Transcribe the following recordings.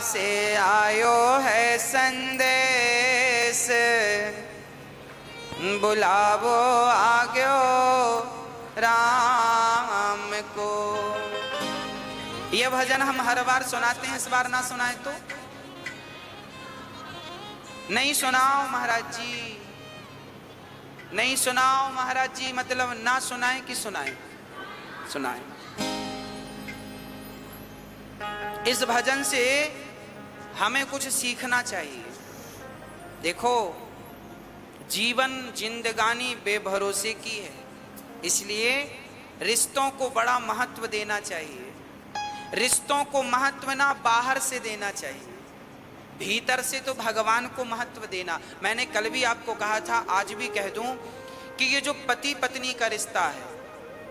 से आयो है संदेश, बुलावो आग्यो राम को। यह भजन हम हर बार सुनाते हैं, इस बार ना सुनाए तो नहीं सुनाओ महाराज जी, नहीं सुनाओ महाराज जी, मतलब ना सुनाए कि सुनाए? सुनाए। इस भजन से हमें कुछ सीखना चाहिए। देखो, जीवन जिंदगानी बेभरोसे की है, इसलिए रिश्तों को बड़ा महत्व देना चाहिए। रिश्तों को महत्व ना बाहर से देना चाहिए, भीतर से तो भगवान को महत्व देना। मैंने कल भी आपको कहा था, आज भी कह दूं कि ये जो पति पत्नी का रिश्ता है,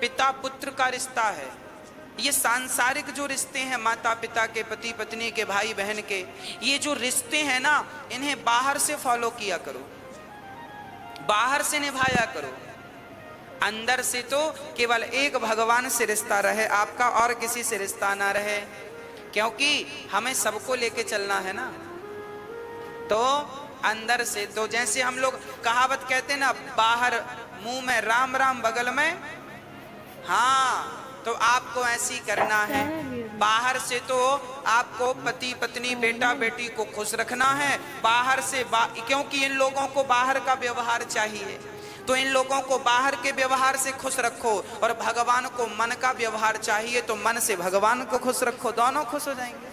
पिता पुत्र का रिश्ता है, ये सांसारिक जो रिश्ते हैं, माता पिता के, पति पत्नी के, भाई बहन के, ये जो रिश्ते हैं ना, इन्हें बाहर से फॉलो किया करो, बाहर से निभाया करो। अंदर से तो केवल एक भगवान से रिश्ता रहे आपका, और किसी से रिश्ता ना रहे, क्योंकि हमें सबको लेके चलना है ना। तो अंदर से तो जैसे हम लोग कहावत कहते हैं ना, बाहर मुंह में राम राम बगल में, हाँ, तो आपको ऐसी करना है। बाहर से तो आपको पति पत्नी बेटा बेटी को खुश रखना है, बाहर से क्योंकि इन लोगों को बाहर का व्यवहार चाहिए, तो इन लोगों को बाहर के व्यवहार से खुश रखो, और भगवान को मन का व्यवहार चाहिए, तो मन से भगवान को खुश रखो, दोनों खुश हो जाएंगे।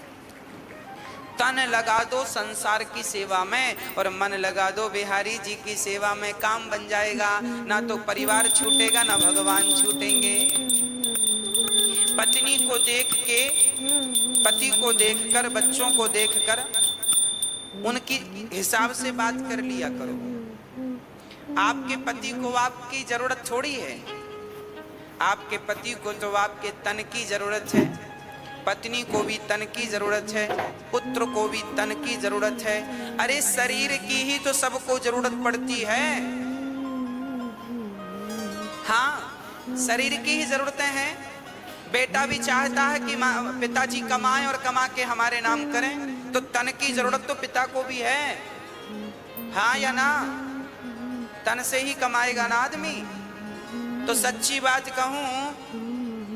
तन लगा दो संसार की सेवा में और मन लगा दो बिहारी जी की सेवा में, काम बन जाएगा। ना तो परिवार छूटेगा, ना भगवान छूटेंगे। पत्नी को देख के, पति को देखकर, बच्चों को देखकर उनकी हिसाब से बात कर लिया करो। आपके पति को आपकी जरूरत थोड़ी है, आपके पति को तो आपके तन की जरूरत है, पत्नी को भी तन की जरूरत है, पुत्र को भी तन की जरूरत है। अरे शरीर की ही तो सबको जरूरत पड़ती है। हाँ, शरीर की ही जरूरतें हैं। बेटा भी चाहता है कि पिताजी कमाएं और कमा के हमारे नाम करें, तो तन की जरूरत तो पिता को भी है, हाँ या ना? तन से ही कमाएगा ना आदमी। तो सच्ची बात कहूं,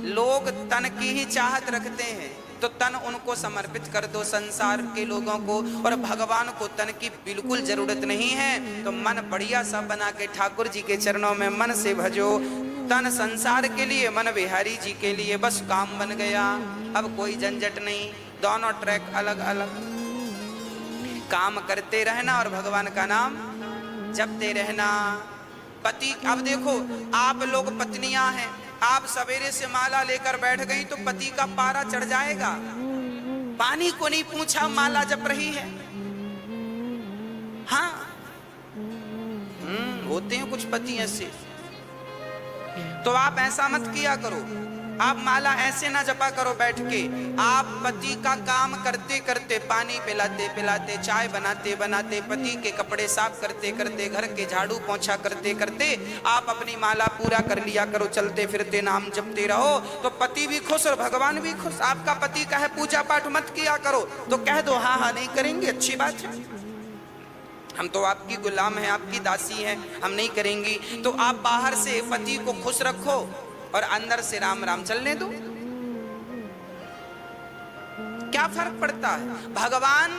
लोग तन की ही चाहत रखते हैं, तो तन उनको समर्पित कर दो संसार के लोगों को, और भगवान को तन की बिल्कुल जरूरत नहीं है। तो मन बढ़िया सा बना के ठाकुर जी के चरणों में मन से भजो। तन संसार के लिए, मन बिहारी जी के लिए, बस काम बन गया। अब कोई झंझट नहीं, दोनों ट्रैक अलग अलग। काम करते रहना और भगवान का नाम जपते रहना। पति, अब देखो आप लोग पत्नियां हैं, आप सवेरे से माला लेकर बैठ गई तो पति का पारा चढ़ जाएगा। पानी को नहीं पूछा, माला जप रही है। हाँ, होते हैं कुछ पति ऐसे। तो आप ऐसा मत किया करो, आप माला ऐसे ना जपा करो बैठ के। आप पति का काम करते करते, पानी पिलाते पिलाते, चाय बनाते बनाते, पति के कपड़े साफ करते करते, घर के झाड़ू पोंछा करते करते आप अपनी माला पूरा कर लिया करो। चलते फिरते नाम जपते रहो, तो पति भी खुश और भगवान भी खुश। आपका पति कहे पूजा पाठ मत किया करो, तो कह दो हाँ हाँ नहीं करेंगे, अच्छी बात है, हम तो आपकी गुलाम हैं, आपकी दासी हैं, हम नहीं करेंगी। तो आप बाहर से पति को खुश रखो और अंदर से राम राम चलने दो। क्या फर्क पड़ता है? भगवान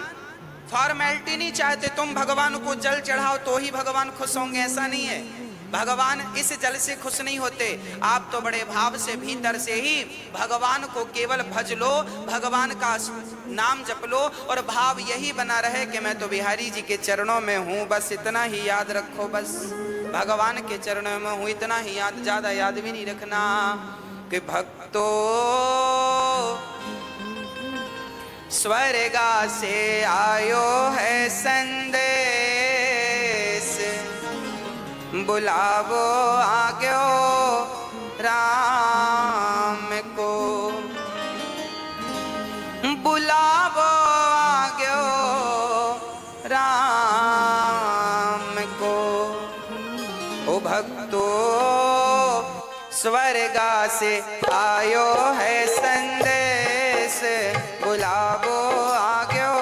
फॉर्मेलिटी नहीं चाहते, तुम भगवान को जल चढ़ाओ तो ही भगवान खुश होंगे, ऐसा नहीं है। भगवान इस जल से खुश नहीं होते। आप तो बड़े भाव से भीतर से ही भगवान को केवल भज लो, भगवान का नाम जप लो, और भाव यही बना रहे कि मैं तो बिहारी जी के चरणों में हूँ, बस इतना ही याद रखो। बस भगवान के चरणों में हूँ, इतना ही याद, ज्यादा याद भी नहीं रखना। कि भक्तो स्वर्गा से आयो है संदेश, बुलावो आग्यो राम को, बुलावो आग्यो राम को। ओ भक्तो स्वर्गा से आयो है संदेश, बुलावो आग्यो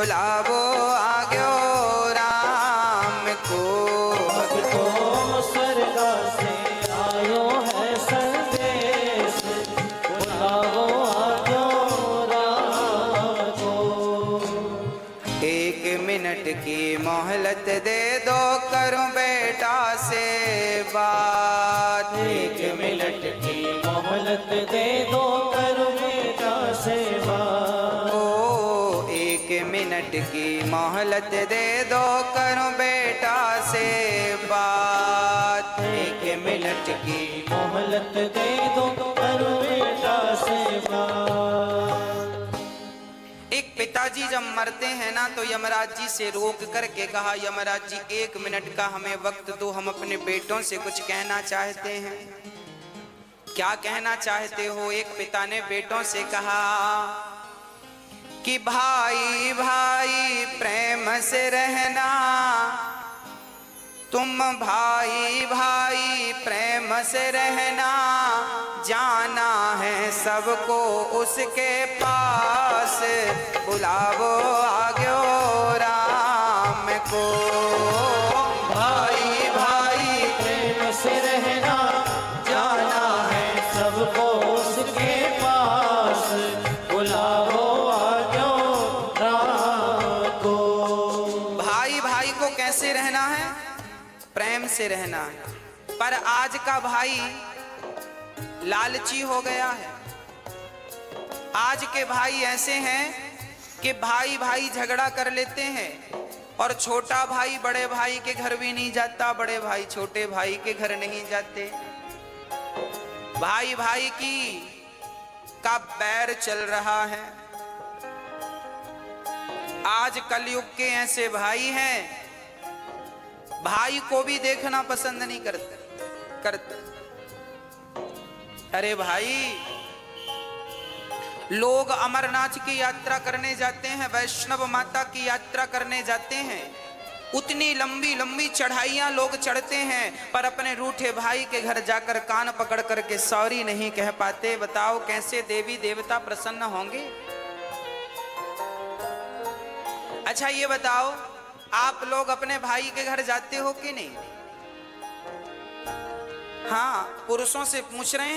बुलावो आग्यो राम को। भक्तों स्वर्ग से आयो है संदेश, बुलावो आग्यो राम को। 1 मिनट की मोहलत दे दो, करूं बेटा से बात। 1 मिनट की मोहलत दे दो, करो बेटा से बात। ओ 1 मिनट की मोहलत दे दो, करूं बेटा से बात। 1 मिनट की मोहलत दे दो, करो बेटा से बात। एक पिताजी जब मरते हैं ना तो यमराज जी से रोक करके कहा, यमराज जी 1 मिनट का हमें वक्त दो, हम अपने बेटों से कुछ कहना चाहते हैं। क्या कहना चाहते हो? एक पिता ने बेटों से कहा कि भाई भाई प्रेम से रहना, तुम भाई भाई प्रेम से रहना, जाना है सबको उसके पास, बुलावो आग्यो राम को। भाई भाई प्रेम से रहना, जाना है सबको उसके पास, बुलावो आग्यो राम को। भाई भाई को कैसे रहना है? प्रेम से रहना है। पर आज का भाई लालची हो गया है। आज के भाई ऐसे हैं कि भाई भाई झगड़ा कर लेते हैं और छोटा भाई बड़े भाई के घर भी नहीं जाता, बड़े भाई छोटे भाई के घर नहीं जाते। भाई भाई की का बैर चल रहा है। आज कलयुग के ऐसे भाई हैं, भाई को भी देखना पसंद नहीं करते। अरे भाई, लोग अमरनाथ की यात्रा करने जाते हैं, वैष्णव माता की यात्रा करने जाते हैं, उतनी लंबी लंबी चढ़ाइयां लोग चढ़ते हैं, पर अपने रूठे भाई के घर जाकर कान पकड़ करके सॉरी नहीं कह पाते। बताओ कैसे देवी देवता प्रसन्न होंगे? अच्छा ये बताओ, आप लोग अपने भाई के घर जाते हो कि नहीं? हाँ, पुरुषों से पूछ रहे हैं।